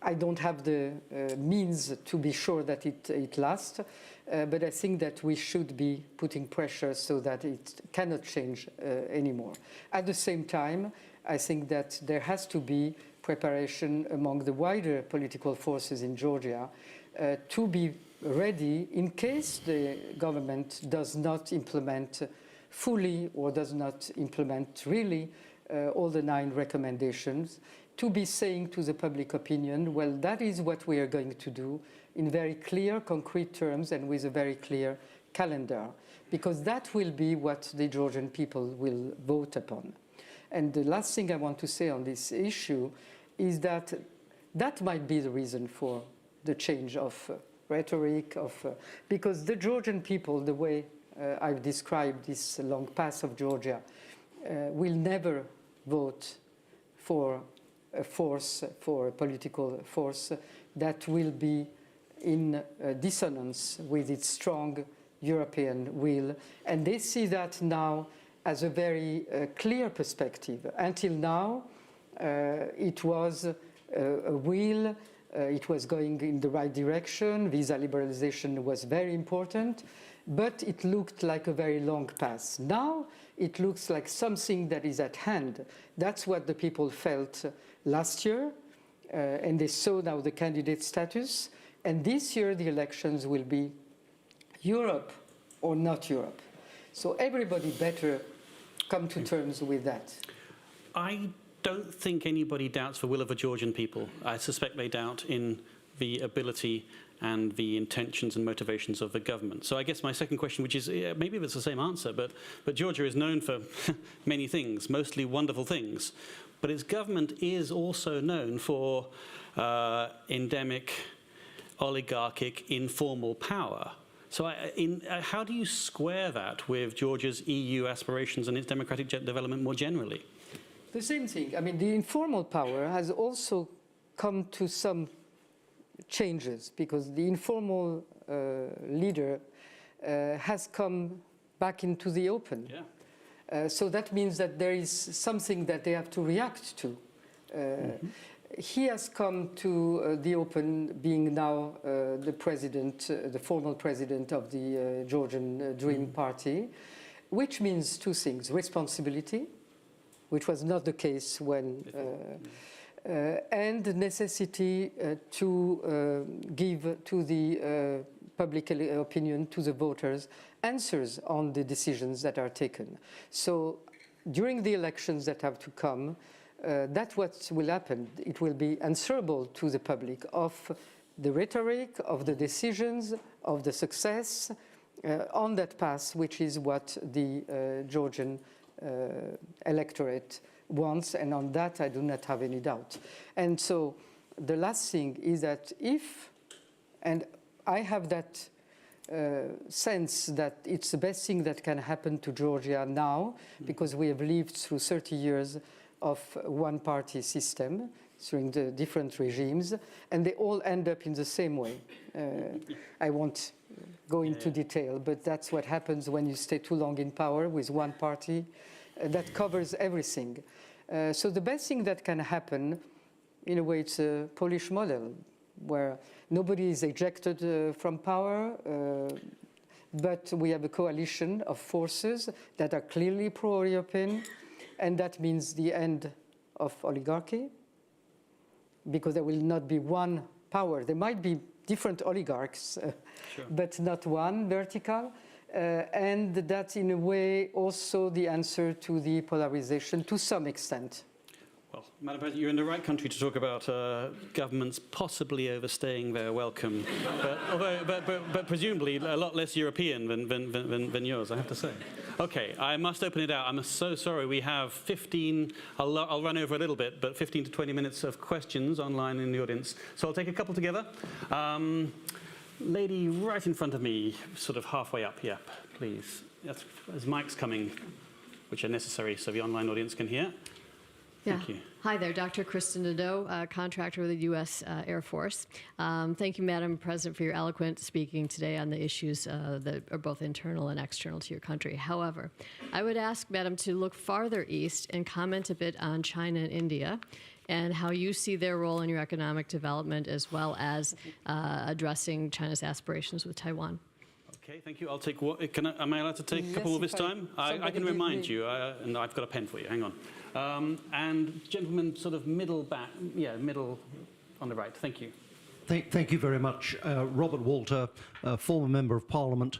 I don't have the means to be sure that it lasts, but I think that we should be putting pressure so that it cannot change anymore. At the same time, I think that there has to be preparation among the wider political forces in Georgia to be ready in case the government does not implement fully or does not implement really all the 9 recommendations, to be saying to the public opinion, well, that is what we are going to do in very clear, concrete terms and with a very clear calendar, because that will be what the Georgian people will vote upon. And the last thing I want to say on this issue is that that might be the reason for the change of rhetoric, because the Georgian people, the way I've described this long path of Georgia, will never vote for a force, for a political force that will be in dissonance with its strong European will. And they see that now as a very clear perspective. Until now, it was a will, it was going in the right direction, visa liberalization was very important, but it looked like a very long path. Now, it looks like something that is at hand. That's what the people felt last year, and they saw now the candidate status. And this year, the elections will be Europe or not Europe. So everybody better come to terms with that. I don't think anybody doubts the will of the Georgian people. I suspect they doubt in the ability and the intentions and motivations of the government. So I guess my second question, which is, maybe it's the same answer, but Georgia is known for many things, mostly wonderful things. But its government is also known for endemic, oligarchic, informal power. So how do you square that with Georgia's EU aspirations and its democratic development more generally? The same thing. I mean, the informal power has also come to some changes, because the informal leader has come back into the open. Yeah. So that means that there is something that they have to react to. He has come to the open, being now the president, the formal president of the Georgian Dream Party, which means 2 things: responsibility, which was not the case when, and the necessity to give to the public opinion, to the voters, answers on the decisions that are taken. So during the elections that have to come, that's what will happen. It will be answerable to the public of the rhetoric, of the decisions, of the success on that path, which is what the Georgian electorate wants, and on that I do not have any doubt. And so the last thing is that if, and I have that sense that it's the best thing that can happen to Georgia now, because we have lived through 30 years of one-party system during the different regimes, and they all end up in the same way. I won't go into detail, but that's what happens when you stay too long in power with one party that covers everything. So the best thing that can happen, in a way, it's a Polish model, where nobody is ejected from power, but we have a coalition of forces that are clearly pro-European, and that means the end of oligarchy, because there will not be one power. There might be different oligarchs, sure, but not one vertical, and that's in a way also the answer to the polarization to some extent. Well, Madam President, you're in the right country to talk about governments possibly overstaying their welcome, but presumably a lot less European than yours, I have to say. Okay, I must open it out. I'm so sorry. We have 15, I'll run over a little bit, but 15 to 20 minutes of questions online in the audience. So I'll take a couple together. Lady right in front of me, sort of halfway up, yep, please. there's mics coming, which are necessary so the online audience can hear. Thank you. Hi there, Dr. Kristen Nadeau, contractor with the U.S. Air Force. Thank you, Madam President, for your eloquent speaking today on the issues that are both internal and external to your country. However, I would ask, Madam, to look farther east and comment a bit on China and India and how you see their role in your economic development as well as addressing China's aspirations with Taiwan. Okay, thank you. I'll take what? Am I allowed to take a couple of this time? I can remind you, and I've got a pen for you. Hang on. And gentlemen, sort of middle back, middle on the right. Thank you. Thank you very much. Robert Walter, former Member of Parliament,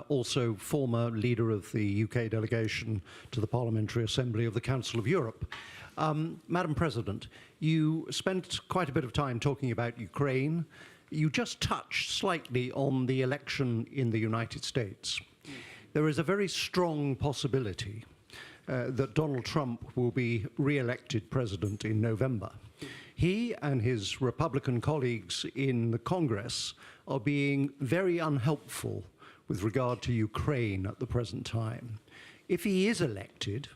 also former leader of the UK delegation to the Parliamentary Assembly of the Council of Europe. Madam President, you spent quite a bit of time talking about Ukraine. You just touched slightly on the election in the United States. There is a very strong possibility that Donald Trump will be re-elected president in November. He and his Republican colleagues in the Congress are being very unhelpful with regard to Ukraine at the present time. If he is elected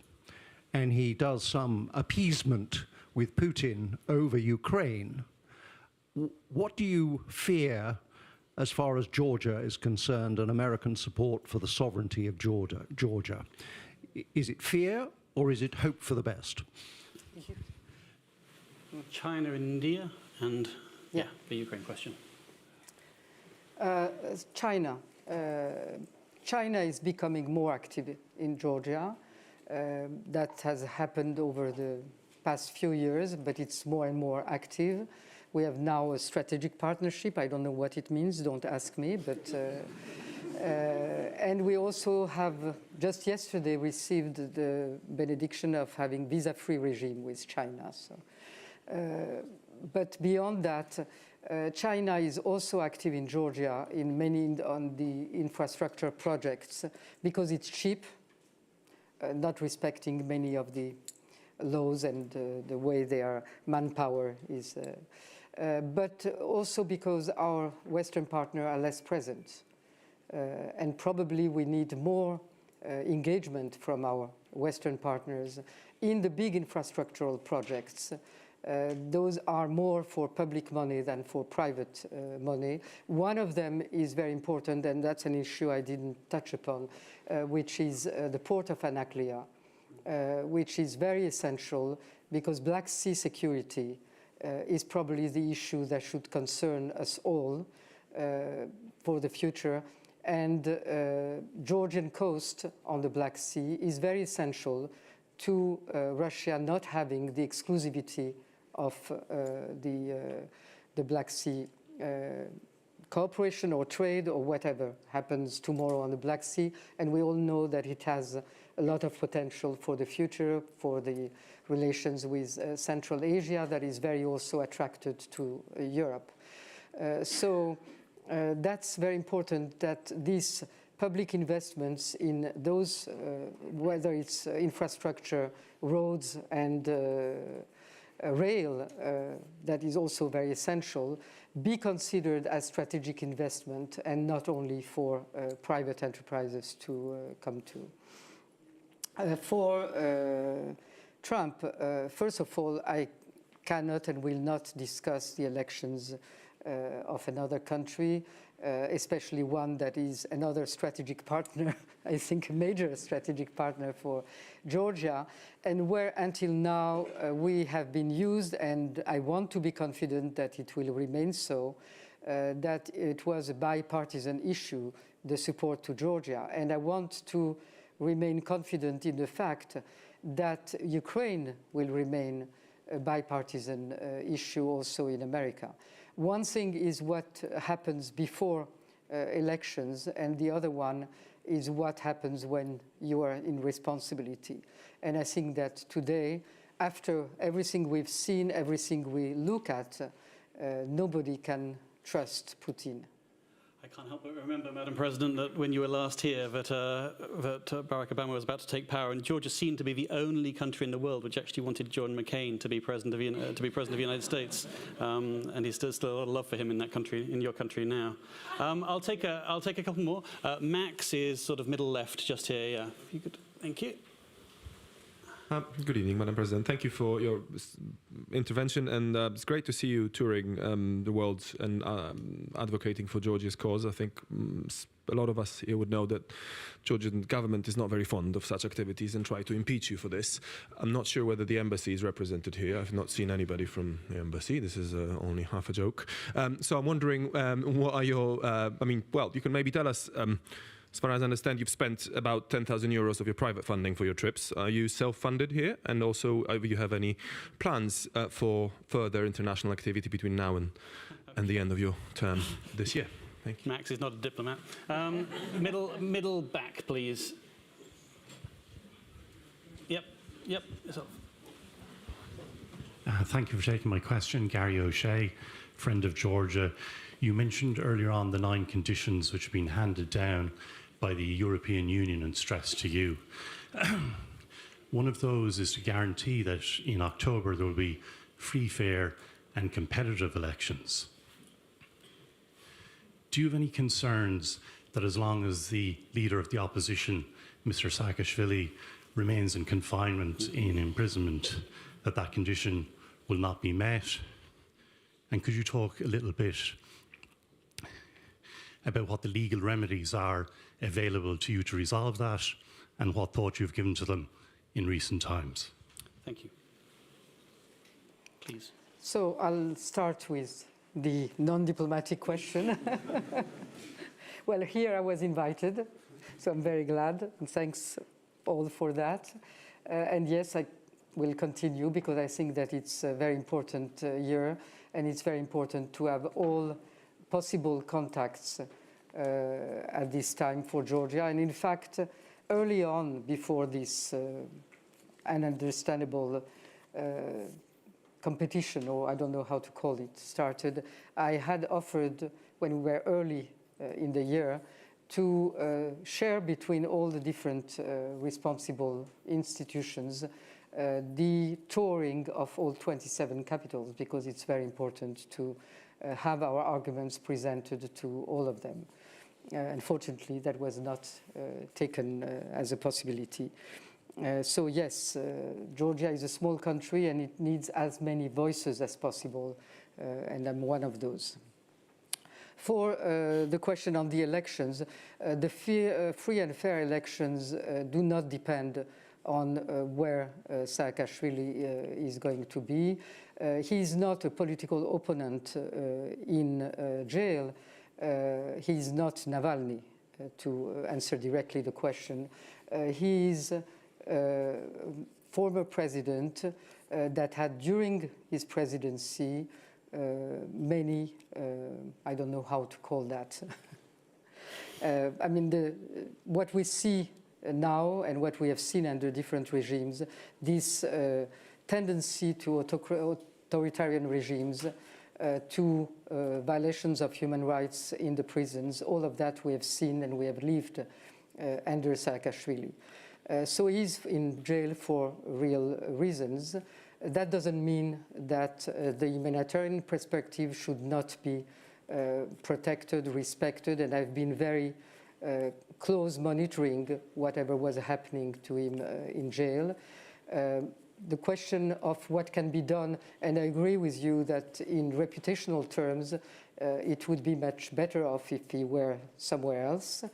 and he does some appeasement with Putin over Ukraine, what do you fear as far as Georgia is concerned and American support for the sovereignty of Georgia? Is it fear or is it hope for the best? China and India and the Ukraine question. China. China is becoming more active in Georgia. That has happened over the past few years, but it's more and more active. We have now a strategic partnership. I don't know what it means, don't ask me, but and we also have just yesterday received the benediction of having visa-free regime with China. So, but beyond that, China is also active in Georgia in many on the infrastructure projects because it's cheap, not respecting many of the laws and the way their manpower is. But also because our Western partners are less present. And probably we need more engagement from our Western partners in the big infrastructural projects. Those are more for public money than for private money. One of them is very important, and that's an issue I didn't touch upon, which is the port of Anaklia, which is very essential because Black Sea security is probably the issue that should concern us all for the future. And Georgian coast on the Black Sea is very essential to Russia not having the exclusivity of the Black Sea cooperation or trade or whatever happens tomorrow on the Black Sea. And we all know that it has a lot of potential for the future, for the relations with Central Asia that is very also attracted to Europe. So that's very important that these public investments in those, whether it's infrastructure, roads and rail, that is also very essential, be considered as strategic investment and not only for private enterprises to come to. For Trump, first of all, I cannot and will not discuss the elections of another country, especially one that is another strategic partner, I think a major strategic partner for Georgia, and where until now we have been used, and I want to be confident that it will remain so, that it was a bipartisan issue, the support to Georgia. And I want to remain confident in the fact that Ukraine will remain a bipartisan issue also in America. One thing is what happens before elections, and the other one is what happens when you are in responsibility. And I think that today, after everything we've seen, everything we look at, nobody can trust Putin. can't help but remember, Madam President, that when you were last here, that Barack Obama was about to take power, and Georgia seemed to be the only country in the world which actually wanted John McCain to be president of the United States, and there's still a lot of love for him in that country, in your country now. I'll take a couple more. Max is sort of middle left, just here. Yeah, if you could, thank you. Good evening, Madam President. Thank you for your intervention, and it's great to see you touring the world and advocating for Georgia's cause. I think a lot of us here would know that Georgian government is not very fond of such activities and try to impeach you for this. I'm not sure whether the embassy is represented here. I've not seen anybody from the embassy. This is only half a joke. So I'm wondering, what are your, well, you can maybe tell us, as far as I understand, you've spent about 10,000 euros of your private funding for your trips. Are you self-funded here? And also, do you have any plans for further international activity between now and the end of your term this year? Thank you. Max is not a diplomat. Middle back, please. Yep. Thank you for taking my question. Gary O'Shea, friend of Georgia. You mentioned earlier on the 9 conditions which have been handed down by the European Union and stressed to you. One of those is to guarantee that in October there will be free, fair and competitive elections. Do you have any concerns that as long as the leader of the opposition, Mr. Saakashvili, remains in confinement, in imprisonment, that condition will not be met? And could you talk a little bit about what the legal remedies are available to you to resolve that, and what thought you've given to them in recent times? Thank you. Please. So I'll start with the non-diplomatic question. Well, here I was invited, so I'm very glad, and thanks all for that. And yes, I will continue, because I think that it's a very important year, and it's very important to have all possible contacts at this time for Georgia. And in fact, early on, before this ununderstandable competition, or I don't know how to call it, started, I had offered, when we were early in the year, to share between all the different responsible institutions the touring of all 27 capitals, because it's very important to have our arguments presented to all of them. Unfortunately, that was not taken as a possibility. So yes, Georgia is a small country and it needs as many voices as possible, and I'm one of those. For the question on the elections, the free and fair elections do not depend on where Saakashvili is going to be. He is not a political opponent in jail. He is not Navalny, to answer directly the question. He is a former president that had, during his presidency, many, I don't know how to call that. I mean, what we see now and what we have seen under different regimes, this tendency to authoritarian regimes, to violations of human rights in the prisons, all of that we have seen and we have lived under Saakashvili. So he's in jail for real reasons. That doesn't mean that the humanitarian perspective should not be protected, respected, and I've been very close monitoring whatever was happening to him in jail. The question of what can be done, and I agree with you that in reputational terms, it would be much better off if he were somewhere else.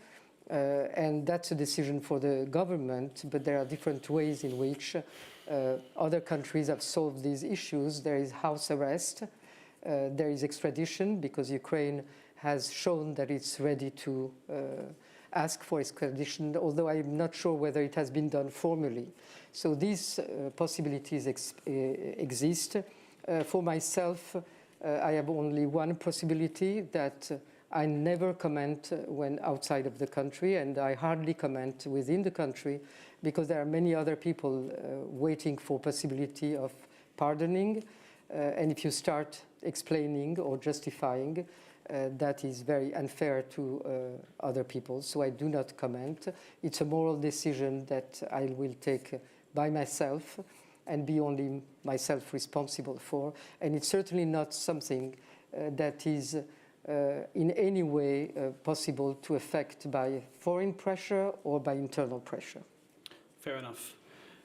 And that's a decision for the government, but there are different ways in which other countries have solved these issues. There is house arrest, there is extradition, because Ukraine has shown that it's ready to ask for extradition, although I'm not sure whether it has been done formally. So these possibilities exist. For myself, I have only one possibility, that I never comment when outside of the country, and I hardly comment within the country, because there are many other people waiting for possibility of pardoning. And if you start explaining or justifying, that is very unfair to other people. So I do not comment. It's a moral decision that I will take by myself and be only myself responsible for. And it's certainly not something that is in any way possible to affect by foreign pressure or by internal pressure. Fair enough.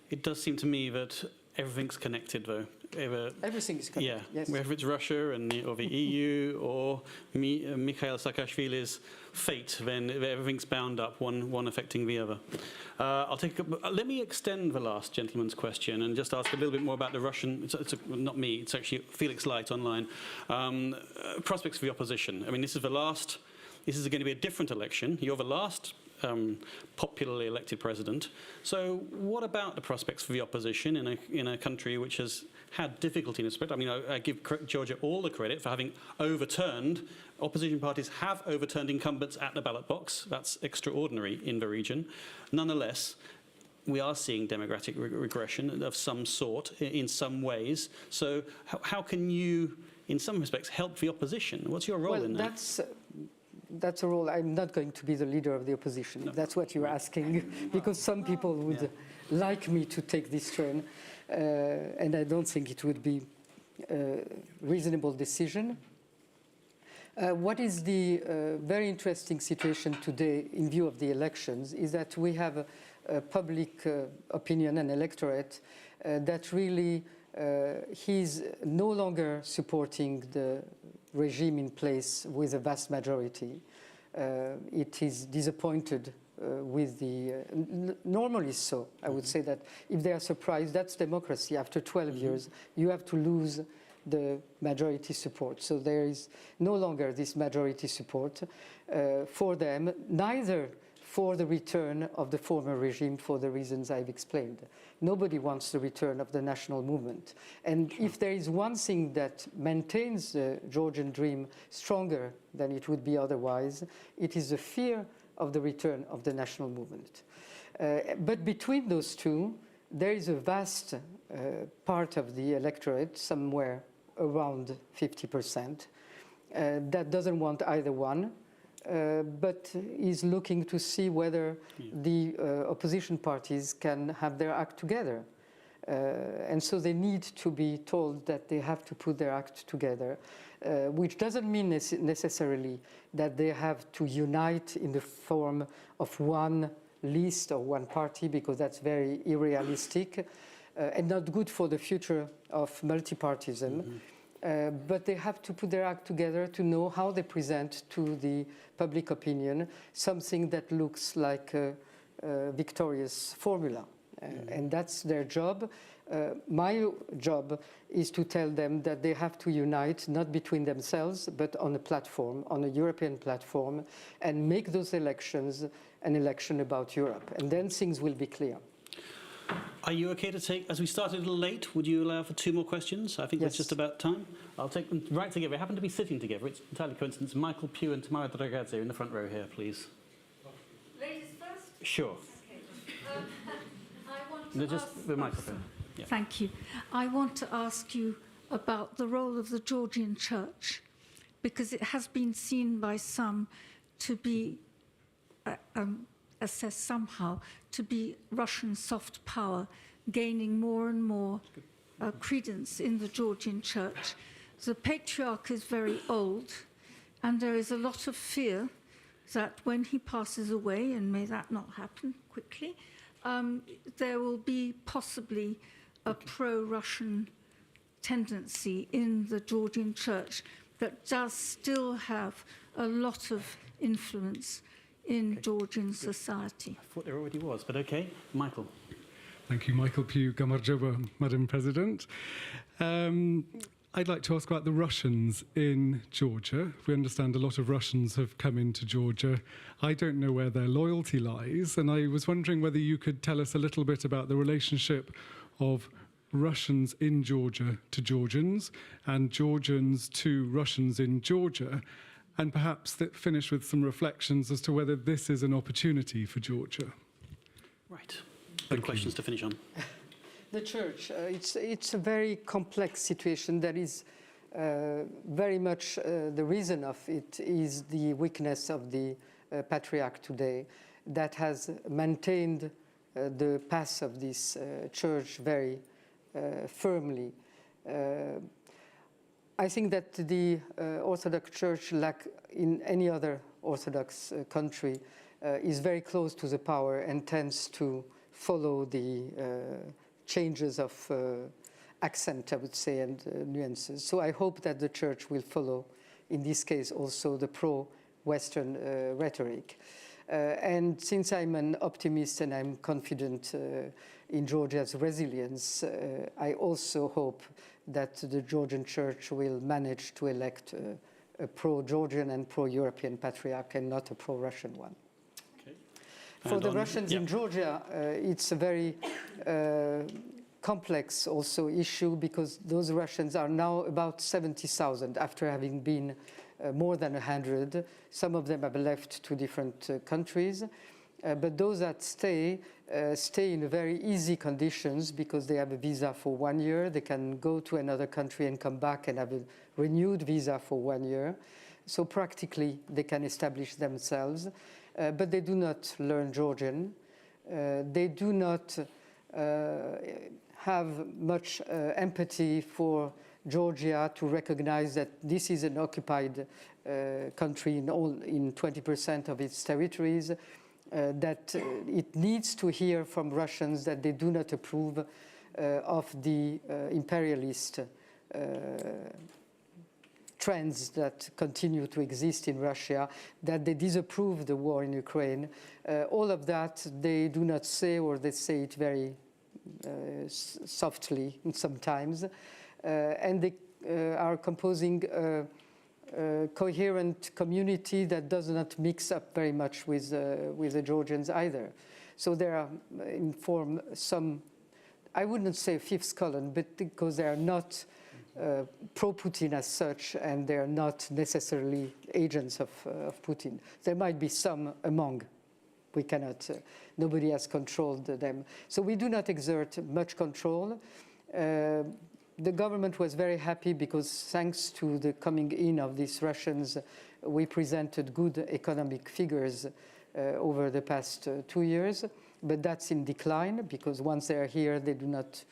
It does seem to me that everything's connected, though. Everything is connected, yeah, yes. whether it's Russia or the EU or Mikhail Saakashvili's fate, then everything's bound up, one affecting the other. Let me extend the last gentleman's question and just ask a little bit more about the Russian, not me, it's actually Felix Light online, prospects for the opposition. I mean, this is going to be a different election. You're the last popularly elected president. So what about the prospects for the opposition in a country which has had difficulty in this respect? I mean, I give Georgia all the credit for having overturned, opposition parties have overturned incumbents at the ballot box. That's extraordinary in the region. Nonetheless, we are seeing democratic regression of some sort in some ways. So how can you, in some respects, help the opposition? What's your role in that? That's a role. I'm not going to be the leader of the opposition, if that's what you're asking, because some people would like me to take this turn, and I don't think it would be a reasonable decision. What is the very interesting situation today in view of the elections is that we have a public opinion and electorate that really he's no longer supporting the regime in place with a vast majority. It is disappointed with the, normally so. I would say that if they are surprised, that's democracy. After 12 years, you have to lose the majority support. So there is no longer this majority support for them, neither for the return of the former regime for the reasons I've explained. Nobody wants the return of the national movement. And if there is one thing that maintains the Georgian dream stronger than it would be otherwise, it is the fear of the return of the national movement. But between those two, there is a vast part of the electorate, somewhere around 50%, that doesn't want either one. But is looking to see whether the opposition parties can have their act together. And so they need to be told that they have to put their act together, which doesn't mean necessarily that they have to unite in the form of one list or one party, because that's very unrealistic and not good for the future of multipartism. But they have to put their act together to know how they present to the public opinion something that looks like a victorious formula. And that's their job. My job is to tell them that they have to unite, not between themselves, but on a platform, on a European platform, and make those elections an election about Europe. And then things will be clear. Are you okay to take, as we started a little late, would you allow for 2 more questions? I think that's just about time. I'll take them right together. We happen to be sitting together. It's entirely coincidence. Michael Pugh and Tamara Dragadze in the front row here, please. Ladies first? Sure. Okay. I want to Just the microphone. Yeah. Thank you. I want to ask you about the role of the Georgian church, because it has been seen by some to be assessed somehow to be Russian soft power, gaining more and more credence in the Georgian church. The patriarch is very old, and there is a lot of fear that when he passes away, and may that not happen quickly, there will be possibly a pro-Russian tendency in the Georgian church that does still have a lot of influence in Georgian society. I thought there already was, but okay. Michael. Thank you, Michael Pugh, Gamarjova, Madam President. I'd like to ask about the Russians in Georgia. We understand a lot of Russians have come into Georgia. I don't know where their loyalty lies, and I was wondering whether you could tell us a little bit about the relationship of Russians in Georgia to Georgians and Georgians to Russians in Georgia, and perhaps finish with some reflections as to whether this is an opportunity for Georgia. Right. Good questions to finish on. The church, it's a very complex situation that is Very much the reason of it is the weakness of the patriarch today that has maintained the path of this church very firmly. I think that the Orthodox Church, like in any other Orthodox country, is very close to the power and tends to follow the changes of accent, I would say, and nuances. So I hope that the Church will follow, in this case, also the pro-Western rhetoric. And since I'm an optimist and I'm confident in Georgia's resilience, I also hope that the Georgian Church will manage to elect a pro-Georgian and pro-European patriarch and not a pro-Russian one. Okay. For the Russians in Georgia, it's a very complex also issue because those Russians are now about 70,000 after having been more than 100. Some of them have left to different countries. But those that stay in very easy conditions because they have a visa for 1 year. They can go to another country and come back and have a renewed visa for 1 year. So practically they can establish themselves. But they do not learn Georgian. They do not have much empathy for Georgia to recognize that this is an occupied country in 20% of its territories. That it needs to hear from Russians that they do not approve of the imperialist trends that continue to exist in Russia, that they disapprove the war in Ukraine. All of that they do not say, or they say it very softly sometimes. And they are composing a coherent community that does not mix up very much with the Georgians either. So there are in form some, I wouldn't say fifth column, but because they are not pro-Putin as such, and they are not necessarily agents of Putin. There might be some among. We cannot, nobody has controlled them. So we do not exert much control. The government was very happy because thanks to the coming in of these Russians, we presented good economic figures over the past 2 years. But that's in decline because once they're here, they do not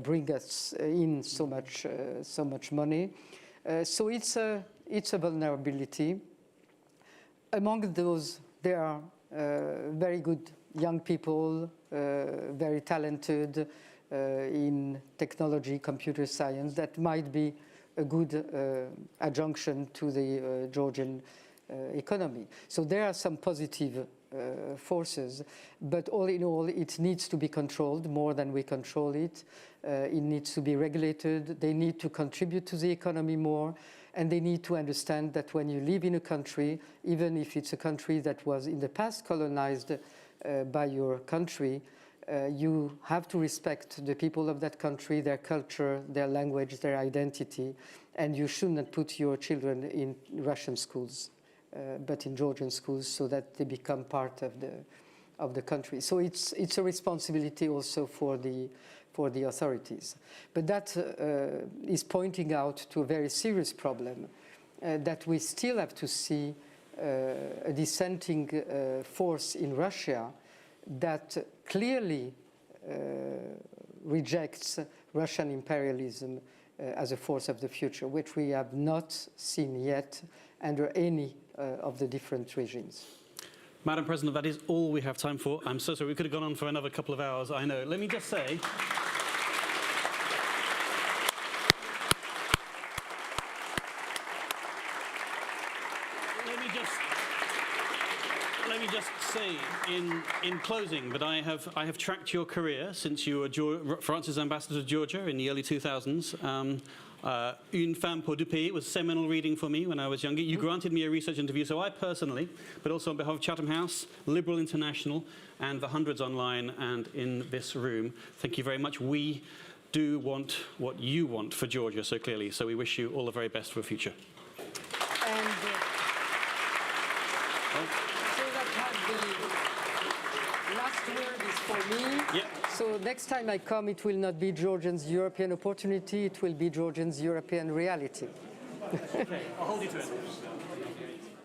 bring us in so much money. So it's a vulnerability. Among those, there are very good young people, very talented, in technology, computer science, that might be a good adjunction to the Georgian economy. So there are some positive forces, but all in all, it needs to be controlled more than we control it. It needs to be regulated. They need to contribute to the economy more, and they need to understand that when you live in a country, even if it's a country that was in the past colonized by your country, you have to respect the people of that country, their culture, their language, their identity, and you should not put your children in Russian schools, but in Georgian schools, so that they become part of the country. So it's a responsibility also for the authorities. But that is pointing out to a very serious problem that we still have to see a dissenting force in Russia that clearly rejects Russian imperialism as a force of the future, which we have not seen yet under any of the different regimes. Madam President, that is all we have time for. I'm so sorry, we could have gone on for another couple of hours, I know. Let me just say, in closing that I have tracked your career since you were France's ambassador to Georgia in the early 2000s. Une femme pour deux pays was seminal reading for me when I was younger. You granted me a research interview, so I personally, but also on behalf of Chatham House, Liberal International, and the hundreds online and in this room, thank you very much. We do want what you want for Georgia so clearly, so we wish you all the very best for the future. And so that has the last word is for me. Yep. So next time I come, it will not be Georgians' European opportunity, it will be Georgians' European reality. Okay, I'll hold you to it.